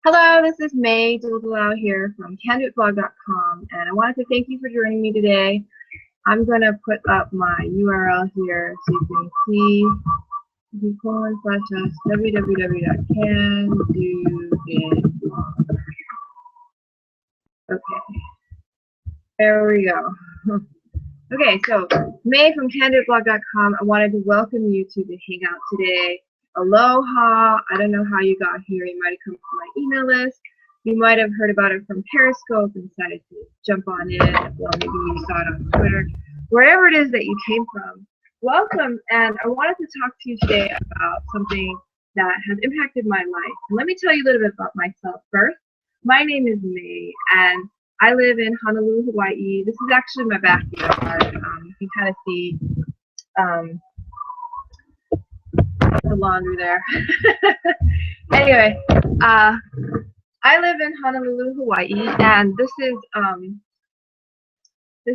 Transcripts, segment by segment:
Hello, this is May Dildalau here from candoitblog.com, and I wanted to thank you for joining me today. I'm going to put up my URL here so you can see www.candoitblog. Okay, there we go. Okay, so May from candoitblog.com, I wanted to welcome you to the hangout today. Aloha. I don't know how you got here. You might have come from my email list. You might have heard about it from Periscope and decided to jump on in. Well, maybe you saw it on Twitter. Wherever it is that you came from, welcome. And I wanted to talk to you today about something that has impacted my life. And let me tell you a little bit about myself first. My name is May, and I live in Honolulu, Hawaii. This is actually my backyard. You can kind of see the laundry there. Anyway, I live in Honolulu, Hawaii, and this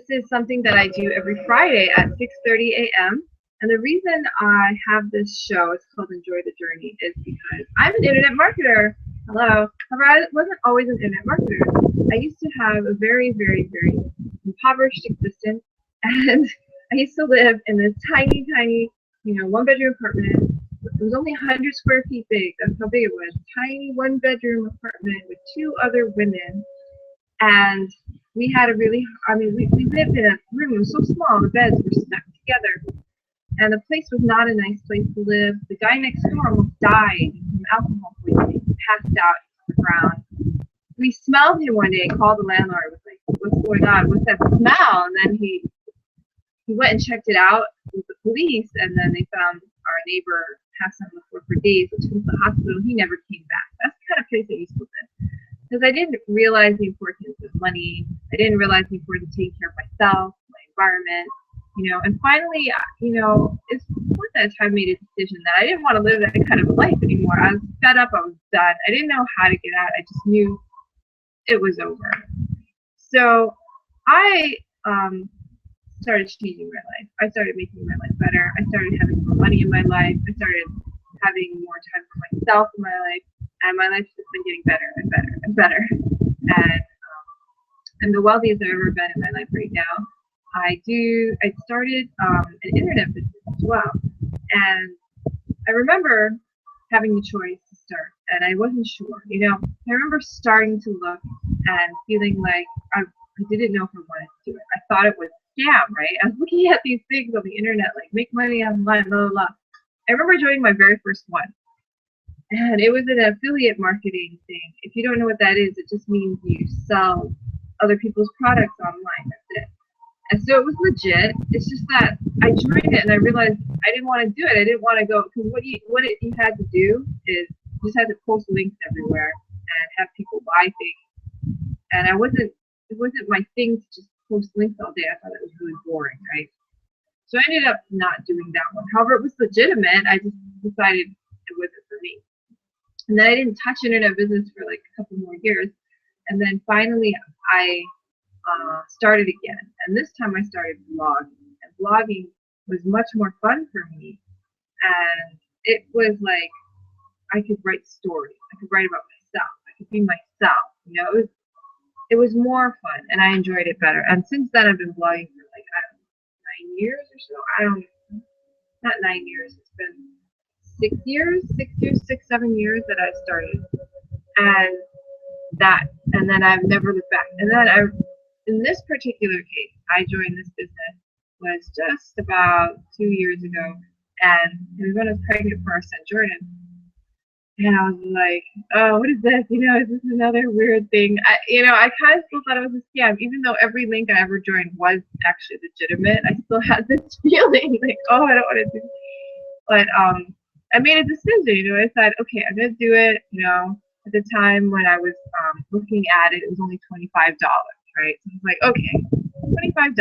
is something that I do every Friday at 6:30 a.m. And the reason I have this show, it's called Enjoy the Journey, is because I'm an internet marketer. Hello. However, I wasn't always an internet marketer. I used to have a very, very, very impoverished existence, and I used to live in this tiny, tiny, one-bedroom apartment. It was only 100 square feet big. That's how big it was. Tiny one-bedroom apartment with two other women. And we had we lived in a room. It was so small. The beds were stuck together. And the place was not a nice place to live. The guy next door almost died from alcohol poisoning. He passed out on the ground. We smelled him one day and called the landlord. Was like, "What's going on? What's that smell?" And then he went and checked it out with the police, and then they found our neighbor passed on the floor for days, took him to the hospital. He never came back. That's the kind of place I used to live. Because I didn't realize the importance of money. I didn't realize the importance of taking care of myself, my environment, and finally, it's once that time I made a decision that I didn't want to live that kind of life anymore. I was fed up. I was done. I didn't know how to get out. I just knew it was over. So I started changing my life. I started making my life better. I started having more money in my life. I started having more time for myself in my life, and my life's just been getting better and better and better. And I'm the wealthiest I've ever been in my life right now. I started an internet business as well, and I remember having the choice to start, and I wasn't sure. I remember starting to look and feeling like I didn't know if I wanted to do it. I thought it was scam, right? I was looking at these things on the internet, like make money online, blah, blah, blah. I remember joining my very first one, and it was an affiliate marketing thing. If you don't know what that is, it just means you sell other people's products online. That's it. And so it was legit. It's just that I joined it and I realized I didn't want to do it. I didn't want to go, because what you had to do is you just had to post links everywhere and have people buy things. And it wasn't my thing to just post links all day. I thought it was really boring, right? So I ended up not doing that one. However, it was legitimate. I just decided it wasn't for me. And then I didn't touch internet business for like a couple more years. And then finally I started again. And this time I started blogging. And blogging was much more fun for me. And it was like I could write stories. I could write about myself. I could be myself. It was more fun, and I enjoyed it better. And since then, I've been blogging for like, I don't know, 9 years or so. Not 9 years. It's been 7 years that I started. And then I've never looked back. And then in this particular case, I joined this business was just about 2 years ago, and it was when I was pregnant for our son Jordan. And I was like, oh, what is this? Is this another weird thing? I kind of still thought it was a scam, even though every link I ever joined was actually legitimate. I still had this feeling like, oh, I don't want to do it. But I made a decision. I said, okay, I'm gonna do it. At the time when I was looking at it, it was only $25, right? So I was like, okay, $25.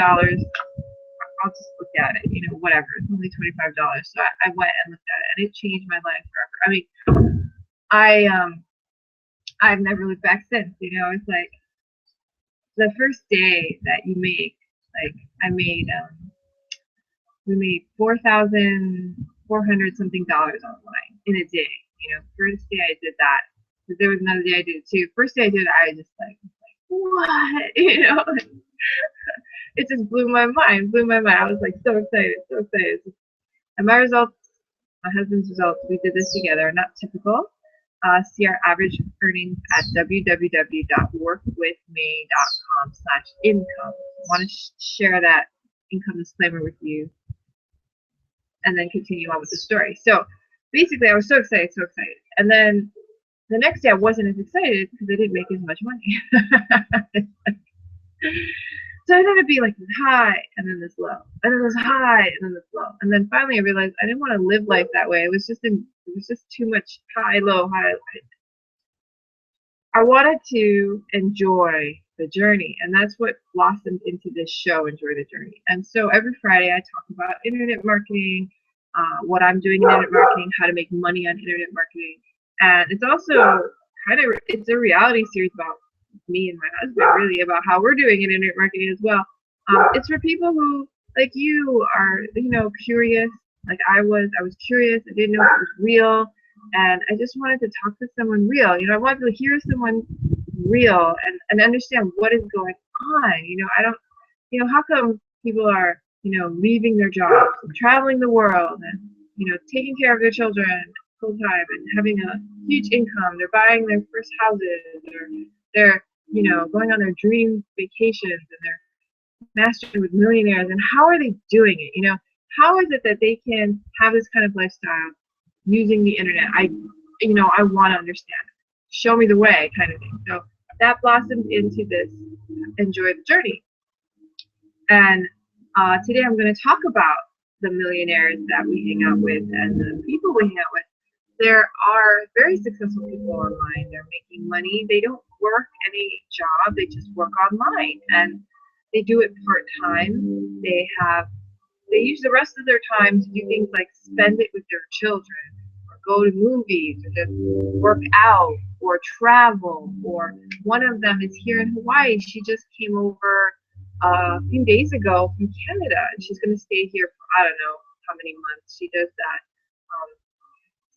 I'll just look at it. Whatever. It's only $25. So I went and looked at it, and it changed my life forever. I mean, I've never looked back since. It's like the first day that you make, like we made $4,400 something online in a day. First day I did that, But there was another day I did it too. First day I did it, I was just like, what? You know, it just blew my mind, I was like so excited, so excited. And my results, my husband's results, we did this together, not typical. See our average earnings at www.workwithme.com/income. I want to share that income disclaimer with you and then continue on with the story. So basically, I was so excited, so excited. And then the next day, I wasn't as excited because I didn't make as much money. So I ended up being like this high and then this low, and then this high and then this low, and then finally I realized I didn't want to live life that way. It was just too much high, low, high. I wanted to enjoy the journey, and that's what blossomed into this show, Enjoy the Journey. And so every Friday I talk about internet marketing, what I'm doing in internet marketing, how to make money on internet marketing, and it's also it's a reality series about me and my husband, really, about how we're doing in internet marketing as well. It's for people who, like you, are, you know, curious. Like I was curious. I didn't know if it was real, and I just wanted to talk to someone real. You know, I wanted to hear someone real and understand what is going on. You know, I don't, you know, how come people are, you know, leaving their jobs and traveling the world and, you know, taking care of their children full time and having a huge income. They're buying their first houses, or they're, you know, going on their dream vacations, and they're mastering with millionaires. And how are they doing it? You know, how is it that they can have this kind of lifestyle using the internet? I want to understand. Show me the way, kind of thing. So that blossomed into this Enjoy the Journey. And today I'm going to talk about the millionaires that we hang out with and the people we hang out with. There are very successful people online. They're making money. They don't work any job. They just work online, and they do it part-time. They use the rest of their time to do things like spend it with their children, or go to movies, or just work out, or travel. Or one of them is here in Hawaii. She just came over a few days ago from Canada, and she's going to stay here for I don't know how many months. She does that.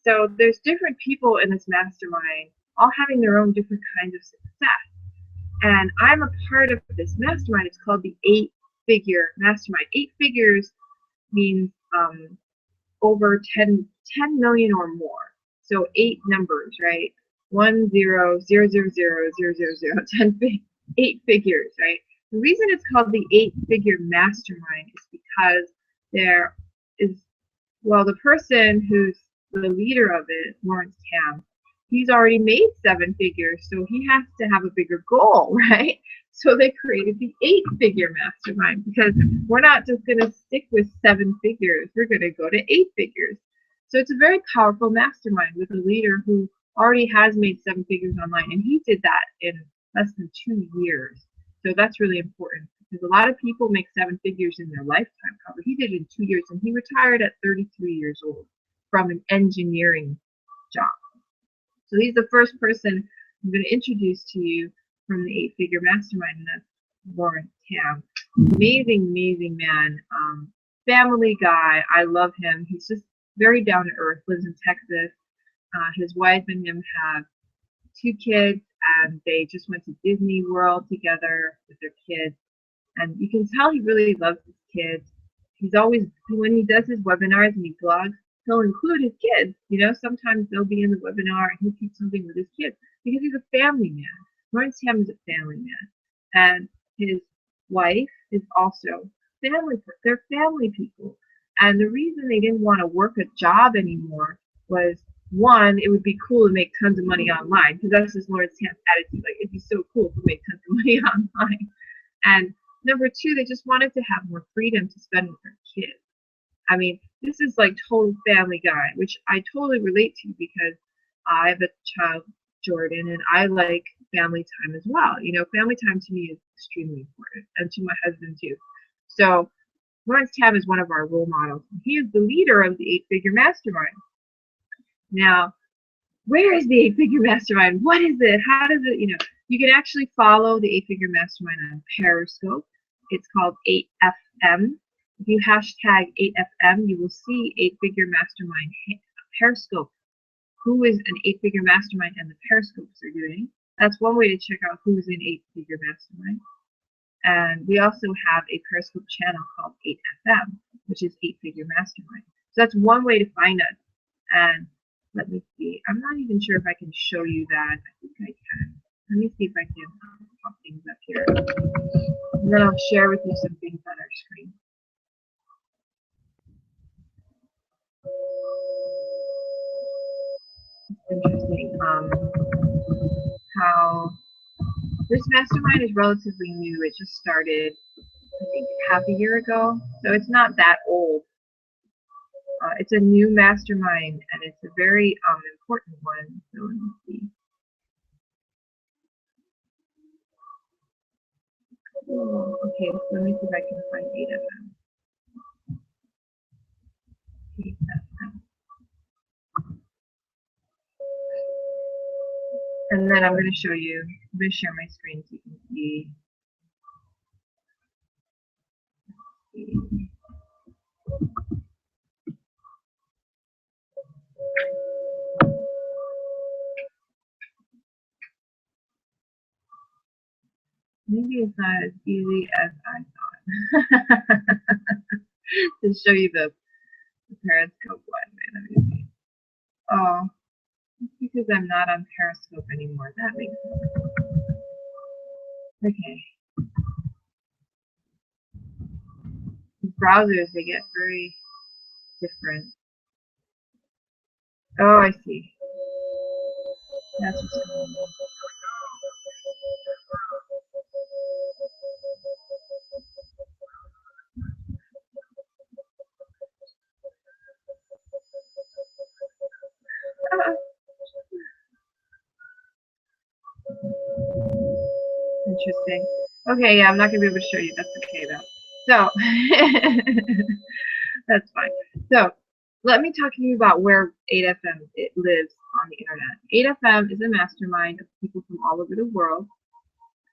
So there's different people in this mastermind, all having their own different kinds of success. And I'm a part of this mastermind. It's called the 8-Figure Mastermind. 8 figures means over 10 million or more. So 8 numbers, right? 1 0 0 0 0 0 0 0 8 figures, right? The reason it's called the 8-Figure Mastermind is because there is, well, the person who's the leader of it, Lawrence Tam, he's already made 7 figures, so he has to have a bigger goal, right? So they created the 8-Figure Mastermind, because we're not just going to stick with 7 figures, we're going to go to 8 figures. So it's a very powerful mastermind with a leader who already has made 7 figures online, and he did that in less than 2 years. So that's really important, because a lot of people make 7 figures in their lifetime. However, he did it in 2 years, and he retired at 33 years old from an engineering job. So he's the first person I'm going to introduce to you from the 8-Figure Mastermind, and that's Lawrence Tam. Amazing, amazing man. Family guy. I love him. He's just very down to earth. Lives in Texas. His wife and him have 2 kids, and they just went to Disney World together with their kids. And you can tell he really loves his kids. He's always, when he does his webinars and he blogs, he'll include his kids. You know, sometimes they'll be in the webinar and he'll teach something with his kids, because he's a family man. Lawrence Tam is a family man. And his wife is also family. They're family people. And the reason they didn't want to work a job anymore was, one, it would be cool to make tons of money online, because that's just Lawrence Tam's attitude. Like, it'd be so cool to make tons of money online. And number 2, they just wanted to have more freedom to spend with their kids. I mean, this is like total family guy, which I totally relate to, because I have a child, Jordan, and I like family time as well. You know, family time to me is extremely important, and to my husband too. So Lawrence Tam is one of our role models. He is the leader of the 8-Figure Mastermind. Now, where is the 8-Figure Mastermind? What is it? How does it, you know, you can actually follow the 8-Figure Mastermind on Periscope. It's called 8FM. If you hashtag 8FM, you will see 8-Figure Mastermind Periscope who is an 8-figure mastermind and the Periscopes are doing. That's one way to check out who's in 8-figure mastermind. And we also have a Periscope channel called 8FM, which is 8-figure mastermind. So that's one way to find us. And let me see. I'm not even sure if I can show you that. I think I can. Let me see if I can pop things up here. And then I'll share with you some things on our screen. It's interesting how this mastermind is relatively new. It just started, I think, half a year ago. So it's not that old. It's a new mastermind, and it's a very important one. So let me see. Oh, okay, so let me see if I can find 8 of them. 8 of them. And then I'm going to show you, I'm going to share my screen so you can see. Maybe it's not as easy as I thought to show you the Periscope one. Let me see. Oh, it's because I'm not on Periscope anymore. That makes sense. Okay. These browsers, they get very different. Oh, I see. That's what's going on. Interesting. Okay, yeah, I'm not going to be able to show you. That's okay, though. So, that's fine. So, let me talk to you about where 8FM it lives on the internet. 8FM is a mastermind of people from all over the world,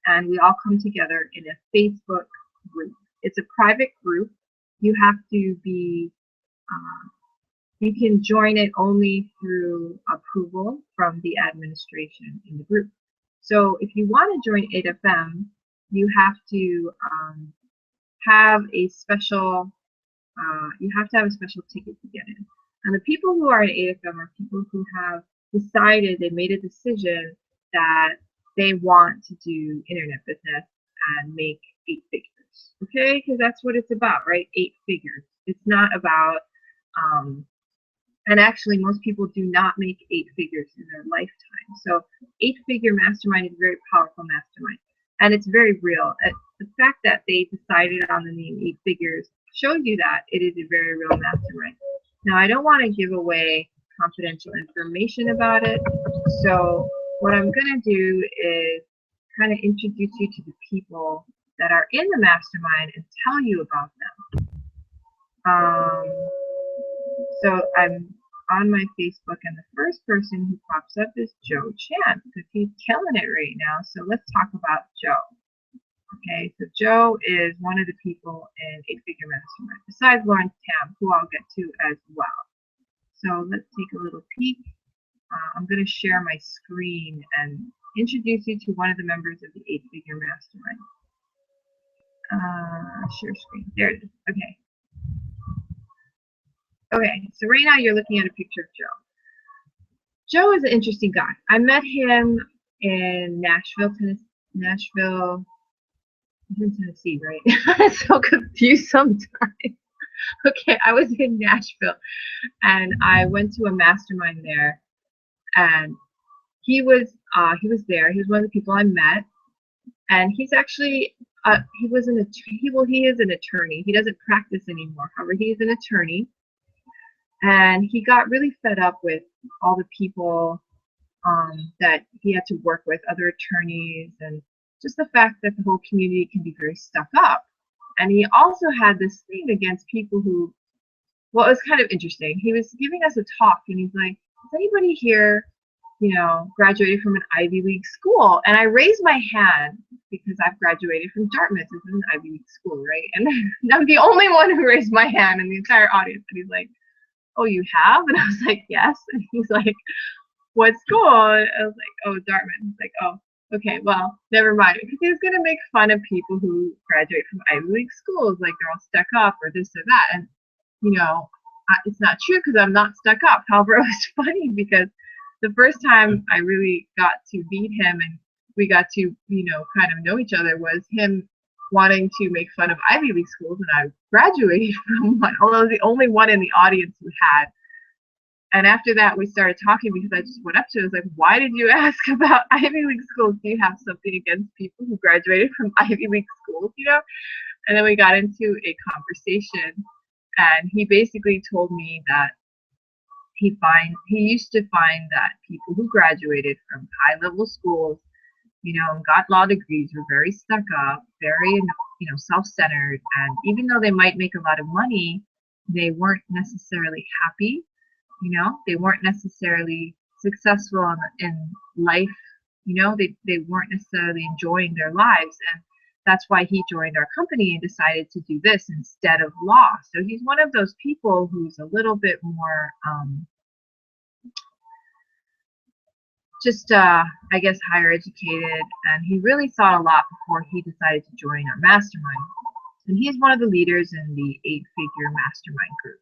and we all come together in a Facebook group. It's a private group. You have to be, you can join it only through approval from the administration in the group. So if you want to join 8FM, you have to have a special ticket to get in. And the people who are in 8FM are people who have decided, they made a decision that they want to do internet business and make 8 figures. Okay, because that's what it's about, right? 8 figures. It's not about and actually, most people do not make 8 figures in their lifetime. So 8-figure mastermind is a very powerful mastermind. And it's very real. The fact that they decided on the name 8 figures shows you that it is a very real mastermind. Now, I don't want to give away confidential information about it. So what I'm going to do is kind of introduce you to the people that are in the mastermind and tell you about them. So I'm on my Facebook, and the first person who pops up is Joe Chan, because he's killing it right now. So let's talk about Joe. Okay, so Joe is one of the people in 8-figure mastermind, besides Lawrence Tam, who I'll get to as well. So let's take a little peek. I'm going to share my screen and introduce you to one of the members of the 8-figure mastermind. Share screen. There it is. Okay. Okay, so right now you're looking at a picture of Joe. Joe is an interesting guy. I met him in Nashville, Tennessee. Nashville, in Tennessee, right? I'm so confused sometimes. Okay, I was in Nashville, and I went to a mastermind there, and he was there. He was one of the people I met, and he's actually he is an attorney. He doesn't practice anymore. However, he is an attorney. And he got really fed up with all the people that he had to work with, other attorneys, and just the fact that the whole community can be very stuck up. And he also had this thing against people who, well, it was kind of interesting. He was giving us a talk, and he's like, "Is anybody here, graduated from an Ivy League school?" And I raised my hand because I've graduated from Dartmouth. This is an Ivy League school, right? And I'm the only one who raised my hand in the entire audience. And he's like, oh, you have? And I was like, yes. And he's like, what school? And I was like, oh, Dartmouth. He's like, oh, okay, well, never mind. Because he was going to make fun of people who graduate from Ivy League schools, like they're all stuck up or this or that. And, you know, it's not true because I'm not stuck up. However, it was funny because the first time I really got to meet him and we got to, you know, kind of know each other was him wanting to make fun of Ivy League schools, and I graduated from one, although I was the only one in the audience who had. And after that, we started talking because I just went up to him. I was like, why did you ask about Ivy League schools? Do you have something against people who graduated from Ivy League schools, you know? And then we got into a conversation, and he basically told me that he used to find that people who graduated from high-level schools, you know, and got law degrees were very stuck up, very, you know, self-centered, and even though they might make a lot of money, they weren't necessarily happy. You know, they weren't necessarily successful in life. You know, they weren't necessarily enjoying their lives. And that's why he joined our company and decided to do this instead of law. So he's one of those people who's a little bit more, I guess, higher educated. And he really thought a lot before he decided to join our mastermind. And he's one of the leaders in the 8-figure mastermind group.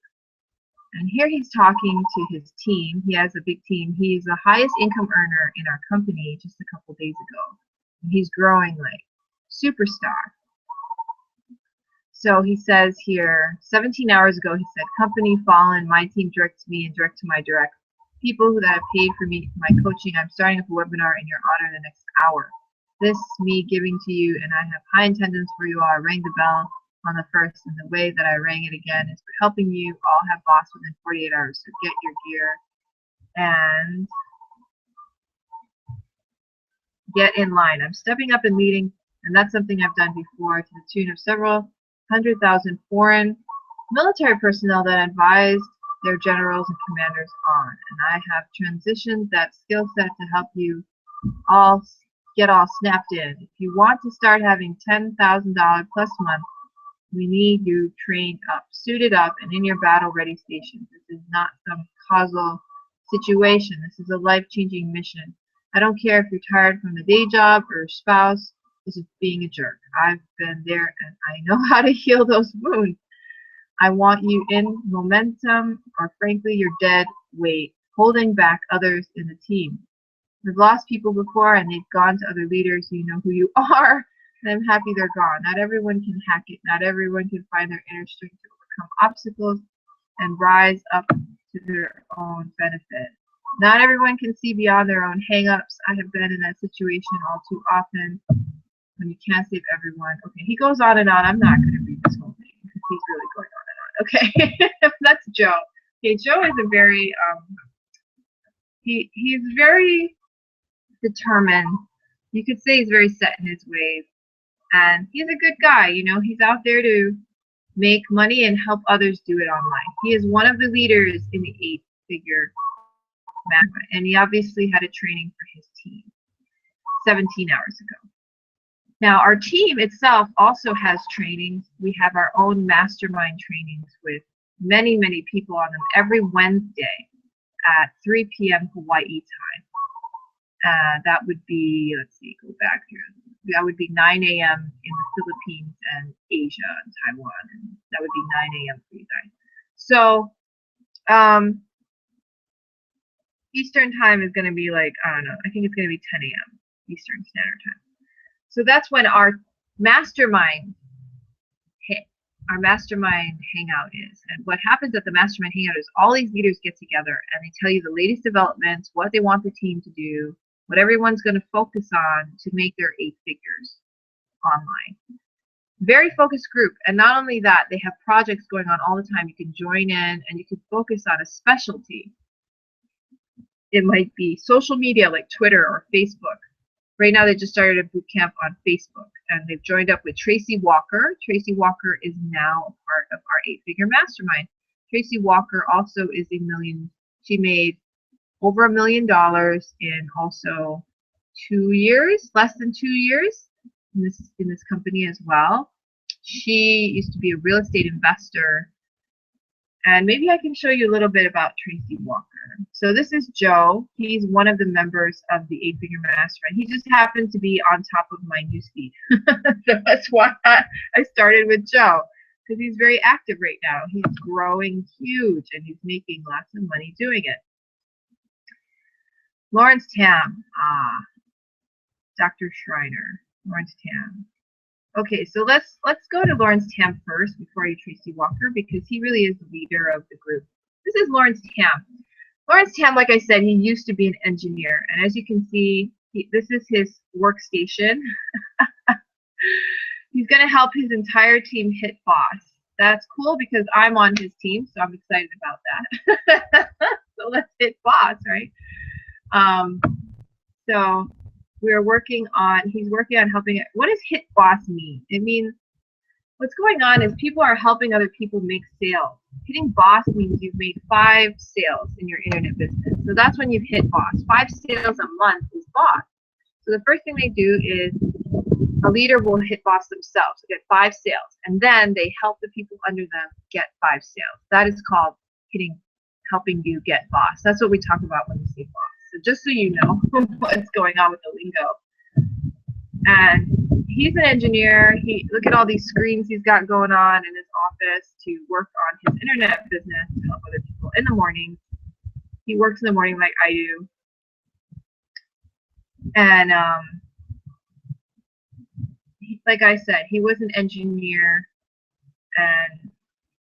And here he's talking to his team. He has a big team. He's the highest income earner in our company just a couple days ago. And he's growing like superstar. So he says here, 17 hours ago, he said, company fallen, my team direct to me and direct to my direct people that have paid for me my coaching. I'm starting up a webinar in your honor in the next hour. This me giving to you, and I have high attendance for you all. I rang the bell on the first, and the way that I rang it again is for helping you all have boss within 48 hours. So get your gear and get in line. I'm stepping up in meeting, and that's something I've done before to the tune of several 100,000 foreign military personnel that advised their generals and commanders on. And I have transitioned that skill set to help you all get all snapped in. If you want to start having $10,000 plus a month, we need you trained up, suited up, and in your battle-ready station. This is not some causal situation. This is a life-changing mission. I don't care if you're tired from the day job or your spouse is being a jerk. I've been there, and I know how to heal those wounds. I want you in momentum, or frankly, you're dead weight, holding back others in the team. We've lost people before, and they've gone to other leaders who know who you are. And I'm happy they're gone. Not everyone can hack it. Not everyone can find their inner strength to overcome obstacles and rise up to their own benefit. Not everyone can see beyond their own hang-ups. I have been in that situation all too often when you can't save everyone. Okay, he goes on and on. I'm not going to read this whole thing because he's really going on and on. Okay, that's Joe. Okay, Joe is a very, he's very determined. You could say he's very set in his ways. And he's a good guy, you know, he's out there to make money and help others do it online. He is one of the leaders in the 8-figure mastermind, and he obviously had a training for his team 17 hours ago. Now, our team itself also has trainings. We have our own mastermind trainings with many, many people on them every Wednesday at 3 p.m. Hawaii time. That would be, let's see, go back here. That would be 9 a.m. in the Philippines and Asia and Taiwan. And that would be 9 a.m. for you guys. So Eastern time is going to be like, I don't know, I think it's going to be 10 a.m. Eastern Standard Time. So that's when our mastermind hangout is. And what happens at the mastermind hangout is all these leaders get together and they tell you the latest developments, what they want the team to do, what everyone's going to focus on to make their 8 figures online. Very focused group. And not only that, they have projects going on all the time. You can join in and you can focus on a specialty. It might be social media like Twitter or Facebook. Right now they just started a boot camp on Facebook and they've joined up with Tracy Walker. Tracy Walker is now a part of our 8-figure mastermind. Tracy Walker also is she made over $1 million in also 2 years, less than 2 years in this company as well. She used to be a real estate investor And maybe I can show you a little bit about Tracy Walker. So this is Joe. He's one of the members of the 8-Figure Mastermind. He just happened to be on top of my newsfeed. So that's why I started with Joe, because he's very active right now. He's growing huge, and he's making lots of money doing it. Lawrence Tam. Dr. Schreiner. Lawrence Tam. Okay, so let's go to Lawrence Tam first before you Tracy Walker, because he really is the leader of the group. This is Lawrence Tam. Lawrence Tam, like I said, he used to be an engineer, and as you can see, this is his workstation. He's going to help his entire team hit boss. That's cool because I'm on his team, so I'm excited about that. So let's hit boss, right? So we're working on, he's working on helping it. What does hit boss mean? It means what's going on is people are helping other people make sales. Hitting boss means you've made 5 sales in your internet business. So that's when you've hit boss. 5 sales a month is boss. So the first thing they do is a leader will hit boss themselves, get 5 sales, and then they help the people under them get 5 sales. That is called helping you get boss. That's what we talk about when we say boss. So just so you know what's going on with the lingo. And he's an engineer. Look at all these screens he's got going on in his office to work on his internet business to help other people in the morning. He works in the morning like I do. And like I said, he was an engineer, and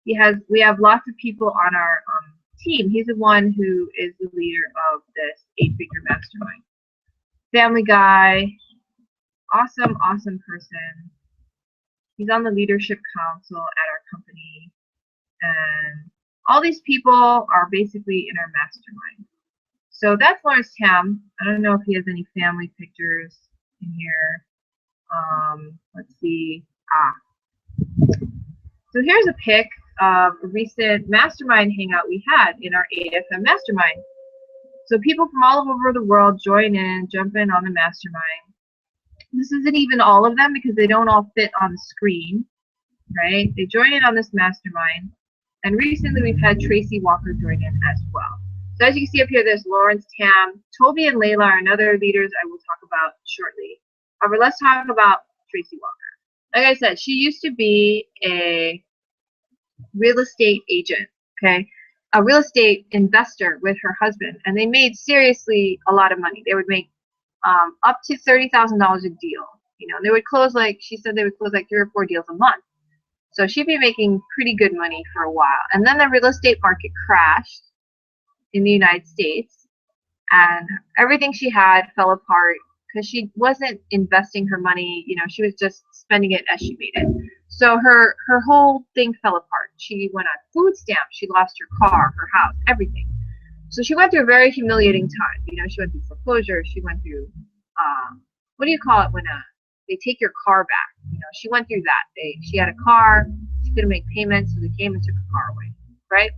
we have lots of people on our team. He's the one who is the leader of this 8-Figure Mastermind. Family guy, awesome person. He's on the leadership council at our company, and all these people are basically in our mastermind. So that's Lawrence Tam. I don't know if he has any family pictures in here. Let's see. So here's a pic of a recent mastermind hangout we had in our 8FM mastermind. So people from all over the world join in, jump in on the mastermind. This isn't even all of them because they don't all fit on the screen, right? They join in on this mastermind. And recently we've had Tracy Walker join in as well. So as you can see up here, there's Lawrence Tam. Toby and Leyla are another leaders I will talk about shortly. However, let's talk about Tracy Walker. Like I said, she used to be a real estate agent, okay? A real estate investor with her husband, and they made seriously a lot of money. They would make up to $30,000 a deal. You know, they would close, like she said, they would close like 3 or 4 deals a month. So she'd be making pretty good money for a while. And then the real estate market crashed in the United States, and everything she had fell apart because she wasn't investing her money. You know, she was just spending it as she made it. So her whole thing fell apart. She went on food stamps. She lost her car, her house, everything. So she went through a very humiliating time. You know, she went through foreclosure. She went through, what do you call it when they take your car back? You know, she went through that. She had a car. She couldn't make payments, so they came and took her car away, right?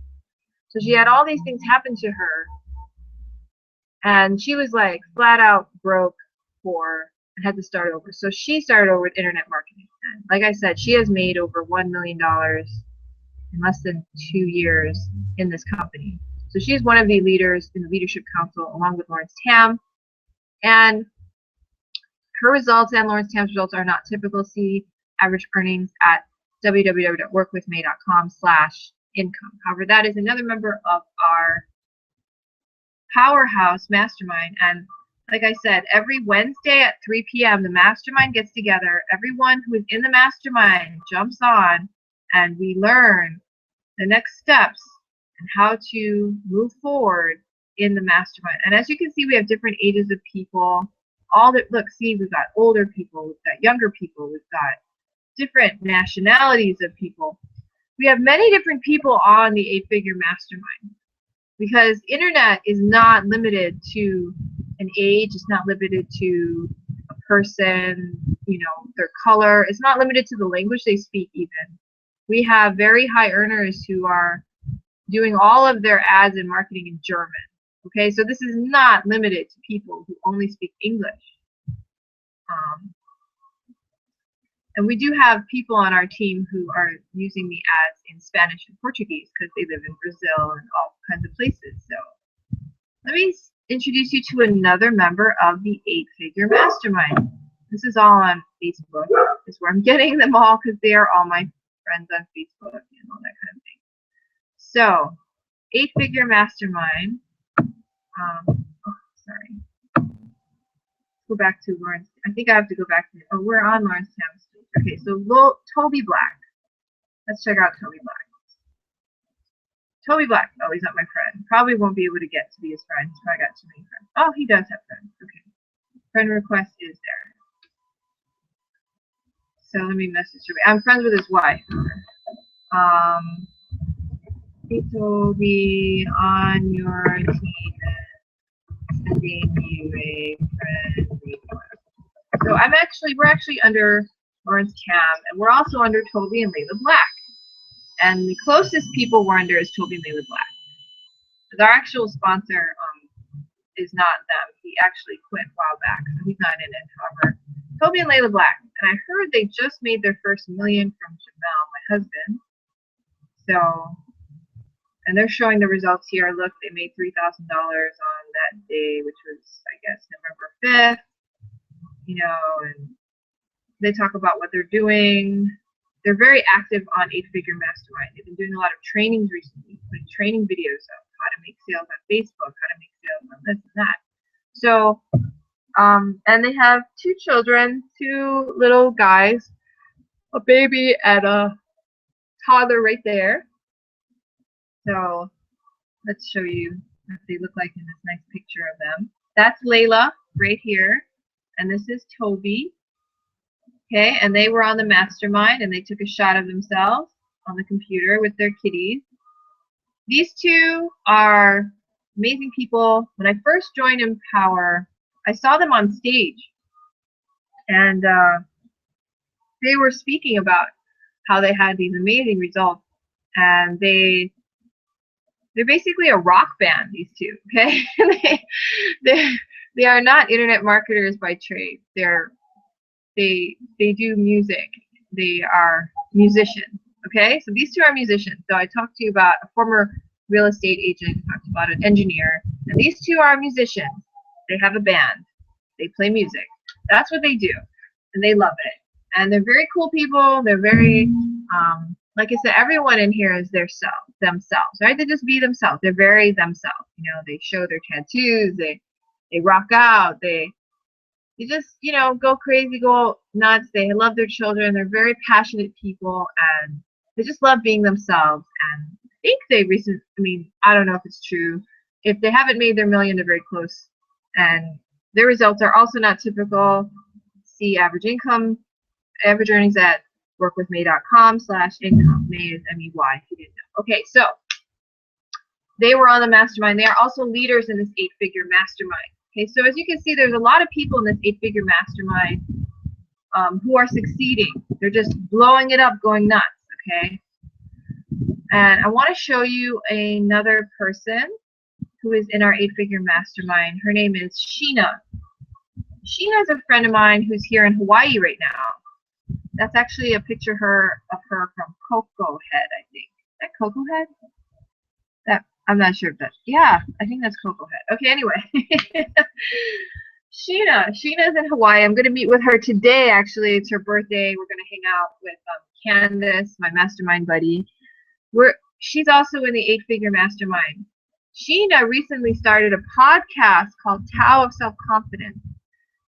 So she had all these things happen to her, and she was like flat out broke, poor, and had to start over. So she started over with internet marketing. And like I said, she has made over $1 million in less than 2 years in this company. So she's one of the leaders in the Leadership Council along with Lawrence Tam. And her results and Lawrence Tam's results are not typical. See average earnings at www.workwithme.com/income. However, that is another member of our powerhouse mastermind. And like I said, every Wednesday at 3 p.m. the mastermind gets together. Everyone who is in the mastermind jumps on, and we learn the next steps and how to move forward in the mastermind. And as you can see, we have different ages of people. Look, see, we've got older people, we've got younger people, we've got different nationalities of people. We have many different people on the 8-Figure Mastermind, because internet is not limited to an age. It's not limited to a person, you know, their color. It's not limited to the language they speak even. We have very high earners who are doing all of their ads and marketing in German. Okay, so this is not limited to people who only speak English. And we do have people on our team who are using the ads in Spanish and Portuguese because they live in Brazil and all kinds of places. So let me introduce you to another member of the 8-Figure Mastermind. This is all on Facebook. This is where I'm getting them all because they are all my friends on Facebook and all that kind of thing. So 8-Figure Mastermind. Sorry. Go back to Lawrence. I think I have to go back to. Oh, we're on Lawrence Town. Okay, so Toby Black. Let's check out Toby Black. Toby Black. Oh, he's not my friend. Probably won't be able to get to be his friend. He's probably got too many friends. Oh, he does have friends. Okay. Friend request is there. So let me message him. I'm friends with his wife. Hey Toby, on your team, sending you a friend request. So we're actually under Lawrence Cam, and we're also under Toby and Leyla Black. And the closest people we're under is Toby and Leyla Black. Our actual sponsor is not them. He actually quit a while back, so he's not in it. However, Toby and Leyla Black. And I heard they just made their first $1 million from Jamel, my husband. So, and they're showing the results here. Look, they made $3,000 on that day, which was, I guess, November 5th. You know, and they talk about what they're doing. They're very active on 8-Figure Mastermind. They've been doing a lot of trainings recently, putting training videos of how to make sales on Facebook, how to make sales on this and that. So, and they have 2 children, 2 little guys, a baby and a toddler right there. So, let's show you what they look like in this nice picture of them. That's Leyla right here, and this is Toby. Okay, and they were on the mastermind, and they took a shot of themselves on the computer with their kitties. These 2 are amazing people. When I first joined Empower, I saw them on stage, and they were speaking about how they had these amazing results, and they're basically a rock band, these 2, okay? they are not internet marketers by trade. They do music. They are musicians, okay? So these 2 are musicians. So I talked to you about a former real estate agent, talked about an engineer, and these 2 are musicians. They have a band. They play music. That's what they do, and they love it. And they're very cool people. They're very, like I said, everyone in here is themselves, right? They just be themselves. They're very themselves. You know, they show their tattoos. They rock out. They just, you know, go crazy, go nuts. They love their children. They're very passionate people, and they just love being themselves. And I think I don't know if it's true. If they haven't made their $1 million, they're very close. And their results are also not typical. See average income, average earnings at workwithmay.com/income. May is MEY if you didn't know. Okay, so they were on the mastermind. They are also leaders in this 8-Figure Mastermind. Okay, so as you can see, there's a lot of people in this 8-Figure Mastermind who are succeeding. They're just blowing it up, going nuts, okay? And I want to show you another person who is in our 8-Figure Mastermind. Her name is Sheena. Sheena is a friend of mine who's here in Hawaii right now. That's actually a picture of her from Coco Head, I think. Is that Coco Head? I'm not sure if that's, yeah, I think that's Coco Head. Okay, anyway. Sheena's in Hawaii. I'm going to meet with her today, actually. It's her birthday. We're going to hang out with Candace, my mastermind buddy. She's also in the 8-Figure Mastermind. Sheena recently started a podcast called Tao of Self-Confidence.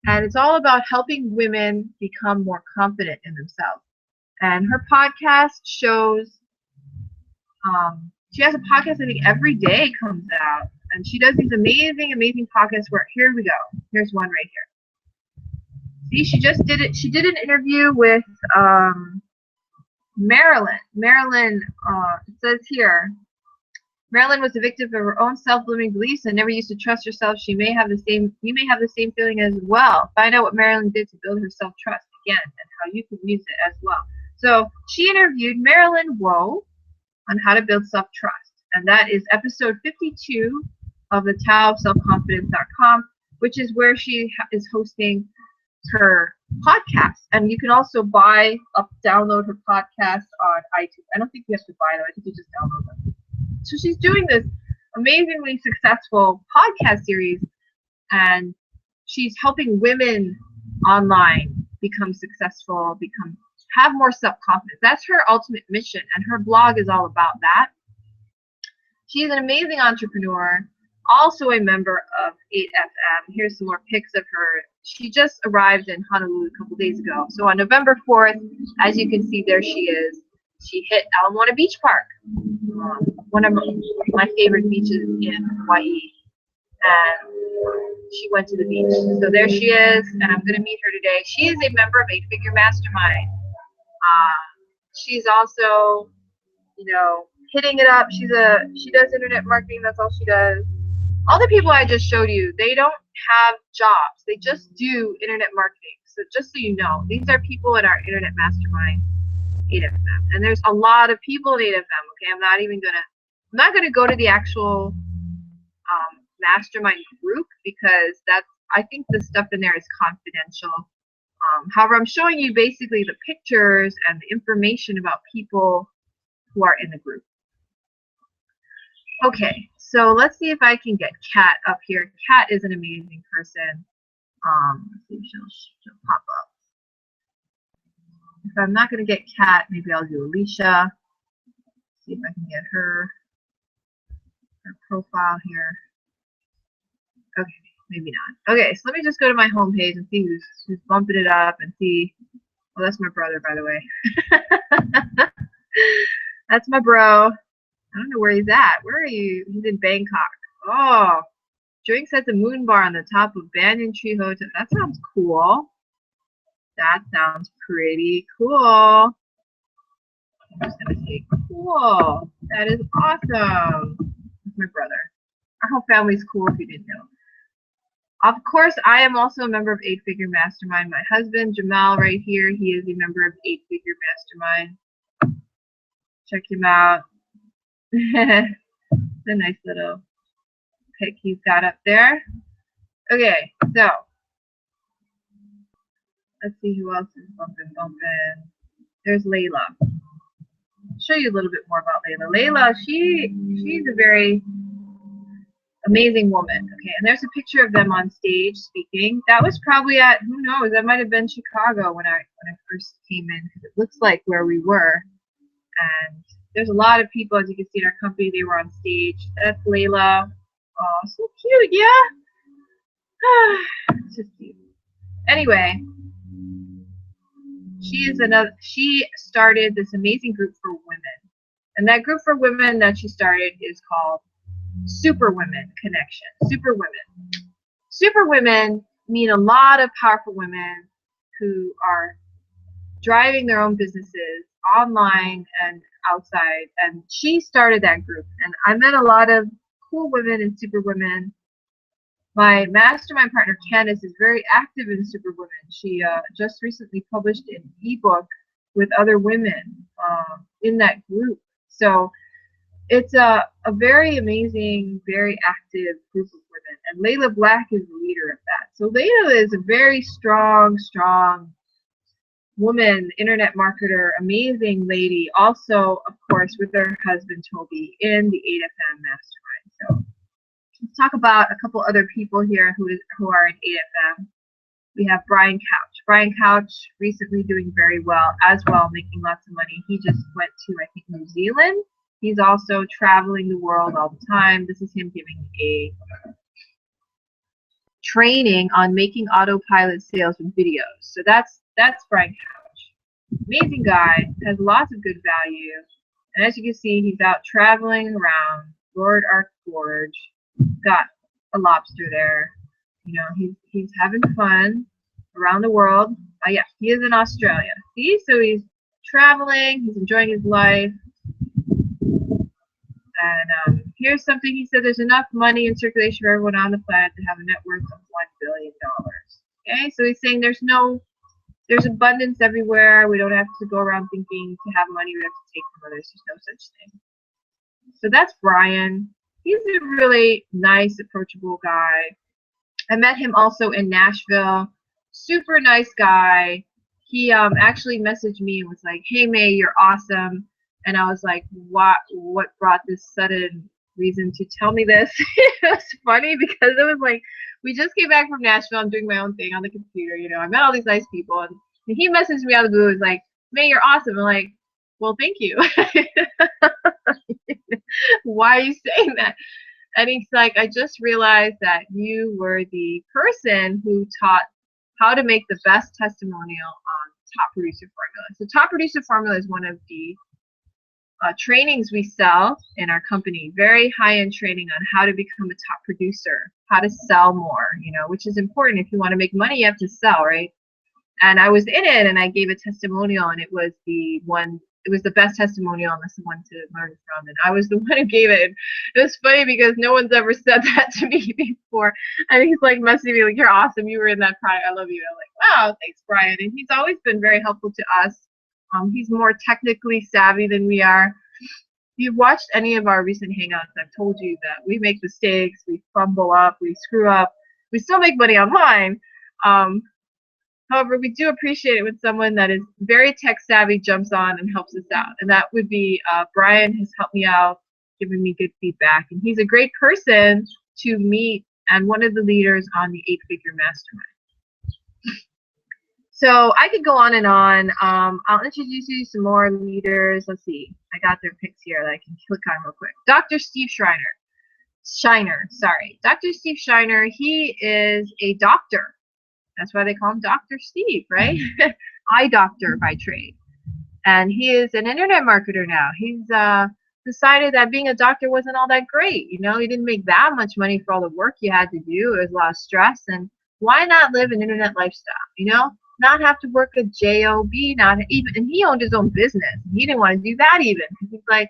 And it's all about helping women become more confident in themselves. And her podcast shows, she has a podcast I think every day comes out. And she does these amazing, amazing podcasts where, here we go. Here's one right here. See, she just did it. She did an interview with Marilyn. Marilyn, it says here, Marilyn was a victim of her own self-limiting beliefs and never used to trust herself. You may have the same feeling as well. Find out what Marilyn did to build her self-trust again and how you can use it as well. So she interviewed Marilyn Woe on how to build self-trust. And that is episode 52 of the Tao of Self-Confidence.com, which is where she is hosting her podcast, and you can also download her podcast on iTunes. I don't think you have to buy them. I think you just download them. So she's doing this amazingly successful podcast series, and she's helping women online become successful, have more self-confidence. That's her ultimate mission, and her blog is all about that. She's an amazing entrepreneur, also a member of 8FM. Here's some more pics of her. She just arrived in Honolulu a couple days ago. So on November 4th, as you can see, there she is. She hit Ala Moana Beach Park, one of my favorite beaches in Hawaii. And she went to the beach. So there she is, and I'm going to meet her today. She is a member of Figure Mastermind. She's also, hitting it up. She does internet marketing. That's all she does. All the people I just showed you, they don't have jobs. They just do internet marketing. So just so you know, these are people in our internet mastermind, 8FM. And there's a lot of people in 8FM. Okay, I'm not gonna go to the actual mastermind group, because I think the stuff in there is confidential. However, I'm showing you basically the pictures and the information about people who are in the group. Okay, so let's see if I can get Kat up here. Kat is an amazing person. Let's see if she'll pop up. If I'm not going to get Kat, maybe I'll do Alicia. See if I can get her profile here. Okay, maybe not. Okay, so let me just go to my homepage and see who's bumping it up and see. Oh, that's my brother, by the way. That's my bro. I don't know where he's at. Where are you? He's in Bangkok. Oh, drinks at the Moon Bar on the top of Banyan Tree Hotel. That sounds cool. That sounds pretty cool. I'm just going to say cool. That is awesome. That's my brother. Our whole family's cool, if you didn't know. Of course, I am also a member of 8-Figure Mastermind. My husband, Jamal, right here, he is a member of 8-Figure Mastermind. Check him out. It's a nice little pic he's got up there. Okay, so let's see who else is bumping. There's Leyla. I'll show you a little bit more about Leyla. Leyla, she's a very amazing woman. Okay, and there's a picture of them on stage speaking. That was probably at, who knows, that might have been Chicago when I first came in, because it looks like where we were. And there's a lot of people, as you can see in our company, they were on stage. That's Leyla. Oh, so cute, yeah? It's just cute. Anyway, she started this amazing group for women. And that group for women that she started is called Super Women Connection. Super Women. Super Women mean a lot of powerful women who are driving their own businesses online and outside, and she started that group, and I met a lot of cool women in Super Women. My mastermind partner Candace is very active in Super Women. She just recently published an ebook with other women in that group, so it's a very amazing, very active group of women, and Leyla Black is the leader of that. So Leyla is a very strong woman, internet marketer, amazing lady, also, of course, with her husband, Toby, in the 8FM Mastermind. So let's talk about a couple other people here who are in 8FM. We have Brian Couch. Brian Couch recently doing very well, making lots of money. He just went to, I think, New Zealand. He's also traveling the world all the time. This is him giving a training on making autopilot sales with videos. So that's Brian Couch. Amazing guy, has lots of good value. And as you can see, he's out traveling around Lord Ark Gorge. Got a lobster there. He's having fun around the world. Yeah, he is in Australia. See, so he's traveling, he's enjoying his life. And here's something he said: there's enough money in circulation for everyone on the planet to have a net worth of $1 billion. Okay, so he's saying there's abundance everywhere. We don't have to go around thinking to have money we have to take from others. There's no such thing. So that's Brian. He's a really nice, approachable guy. I met him also in Nashville. super nice guy. He actually messaged me and was like, "Hey May, you're awesome." And I was like, what brought this sudden reason to tell me this? It was funny because it was like, we just came back from Nashville. I'm doing my own thing on the computer. You know, I met all these nice people. And he messaged me out of the blue. He was like, May, you're awesome. I'm like, well, thank you. Why are you saying that? And he's like, I just realized that you were the person who taught how to make the best testimonial on Top Producer Formula. So Top Producer Formula is one of the trainings we sell in our company, very high-end training on how to become a top producer, how to sell more, you know, which is important. If you want to make money, you have to sell, right? And I was in it, and I gave a testimonial, and it was the best testimonial and the one to learn from. And I was the one who gave it. It was funny because no one's ever said that to me before. And he's like messaging me like, "You're awesome. You were in that product. I love you." I'm like, "Wow, thanks, Brian." And he's always been very helpful to us. He's more technically savvy than we are. If you've watched any of our recent hangouts, I've told you that we make mistakes, we fumble up, we screw up. We still make money online. However, we do appreciate it when someone that is very tech savvy jumps on and helps us out. And that would be Brian has helped me out, giving me good feedback. And he's a great person to meet and one of the leaders on the 8-Figure Mastermind. So I could go on and on. I'll introduce you to some more leaders. Let's see. I got their pics here that I can click on real quick. Dr. Steve Shiner, sorry. Dr. Steve Shiner, he is a doctor. That's why they call him Dr. Steve, right? Eye doctor by trade. And he is an internet marketer now. He's decided that being a doctor wasn't all that great. You know, he didn't make that much money for all the work you had to do. It was a lot of stress. And why not live an internet lifestyle, you know? Not have to work a job, not even, and he owned his own business. He didn't want to do that even. He's like,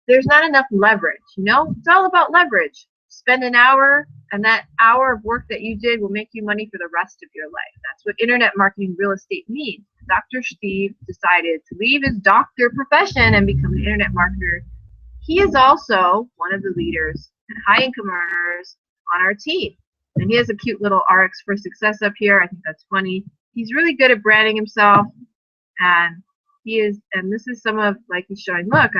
there's not enough leverage, you know? It's all about leverage. Spend an hour, and that hour of work that you did will make you money for the rest of your life. That's what internet marketing real estate means. Dr. Steve decided to leave his doctor profession and become an internet marketer. He is also one of the leaders and high income earners on our team. And he has a cute little RX for Success up here. I think that's funny. He's really good at branding himself, and he is, and this is some of, like he's showing, look,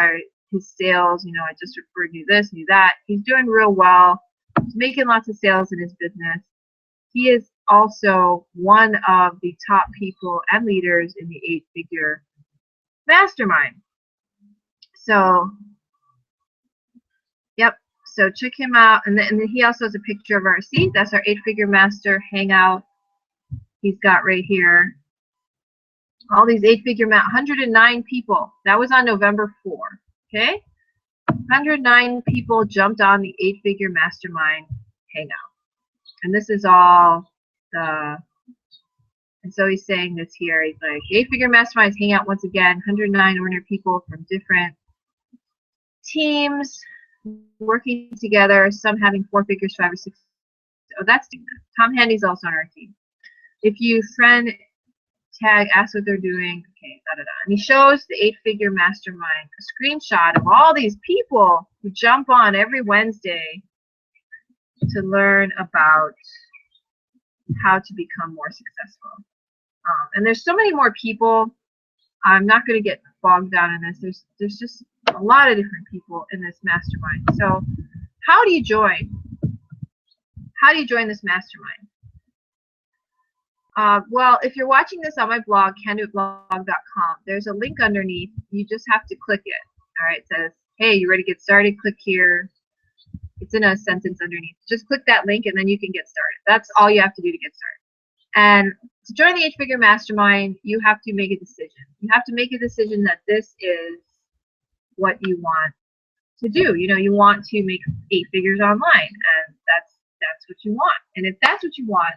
his sales, you know, I just referred to this, knew that. He's doing real well. He's making lots of sales in his business. He is also one of the top people and leaders in the 8-Figure Mastermind. So, yep. So check him out. And then he also has a picture of our seat. That's our 8-Figure Master hangout. He's got right here all these 8-figure 109 people. That was on November 4. Okay, 109 people jumped on the 8-Figure Mastermind hangout, and this is all the. And so he's saying this here. He's like, 8-Figure Mastermind hangout once again. 109 earner people from different teams working together. Some having 4 figures, 5 or 6. Oh, that's Tom Handy's also on our team. If you friend tag, ask what they're doing, okay, da da da. And he shows the 8-Figure Mastermind, a screenshot of all these people who jump on every Wednesday to learn about how to become more successful. And there's so many more people. I'm not going to get bogged down in this. There's just a lot of different people in this mastermind. So how do you join? How do you join this mastermind? Well, if you're watching this on my blog, candoitblog.com, there's a link underneath. You just have to click it. All right, it says, hey, you ready to get started? Click here. It's in a sentence underneath. Just click that link and then you can get started. That's all you have to do to get started. And to join the 8-Figure Mastermind, you have to make a decision. You have to make a decision that this is what you want to do. You know, you want to make 8 figures online, and that's what you want. And if that's what you want,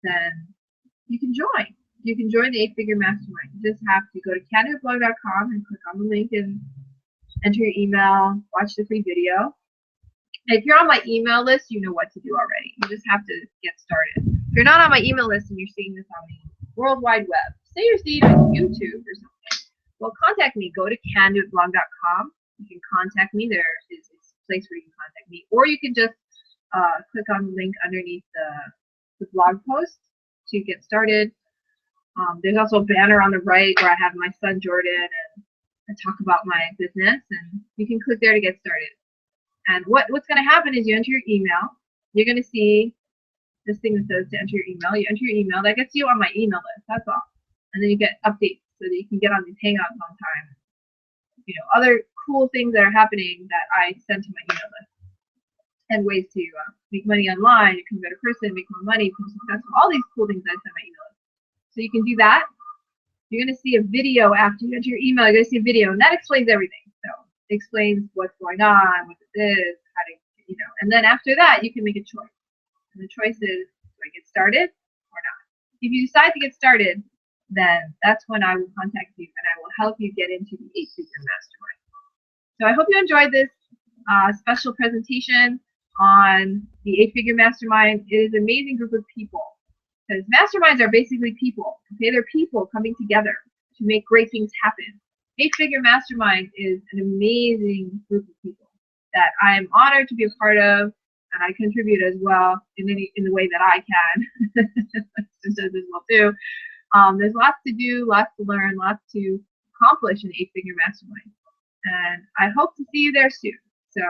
then you can join. You can join the 8-Figure Mastermind. You just have to go to candoitblog.com and click on the link and enter your email, watch the free video. And if you're on my email list, you know what to do already. You just have to get started. If you're not on my email list and you're seeing this on the World Wide Web, say you're seeing it on YouTube or something, well, contact me. Go to candoitblog.com. You can contact me. There is a place where you can contact me. Or you can just click on the link underneath the blog post to get started. There's also a banner on the right where I have my son Jordan and I talk about my business, and you can click there to get started. And what's going to happen is you enter your email. You're going to see this thing that says to enter your email. You enter your email. That gets you on my email list. That's all. And then you get updates so that you can get on these hangouts on time. You know, other cool things that are happening that I send to my email list. And ways to make money online. You can go to person, make more money, become successful. All these cool things I send my email list. So you can do that. You're going to see a video after you enter your email. You're going to see a video, and that explains everything. So it explains what's going on, what this is, how to, you know. And then after that, you can make a choice. And the choice is, do I get started or not? If you decide to get started, then that's when I will contact you, and I will help you get into the 8-Figure Mastermind. So I hope you enjoyed this special presentation on the 8-Figure Mastermind. It is an amazing group of people. Because masterminds are basically people. Okay, they're people coming together to make great things happen. 8-Figure Mastermind is an amazing group of people that I am honored to be a part of, and I contribute as well in the way that I can. Sister does as well too. There's lots to do, lots to learn, lots to accomplish in 8-Figure Mastermind, and I hope to see you there soon. So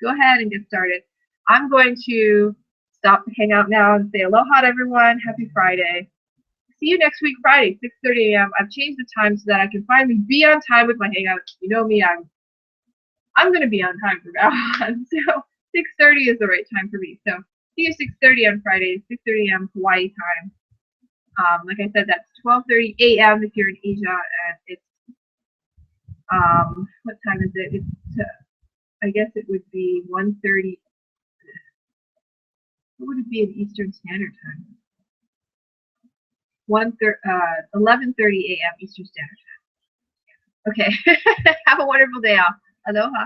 go ahead and get started. I'm going to stop the hangout now and say aloha to everyone. Happy Friday. See you next week, Friday, 6:30 a.m. I've changed the time so that I can finally be on time with my hangout. You know me, I'm going to be on time from now on. So 6:30 is the right time for me. So see you 6:30 on Friday, 6:30 a.m. Hawaii time. Like I said, that's 12:30 a.m. if you're in Asia, and it's what time is it? It's I guess it would be 1:30. What would it be in Eastern Standard Time? 11:30 a.m. Eastern Standard Time. Okay. Have a wonderful day, all. Aloha.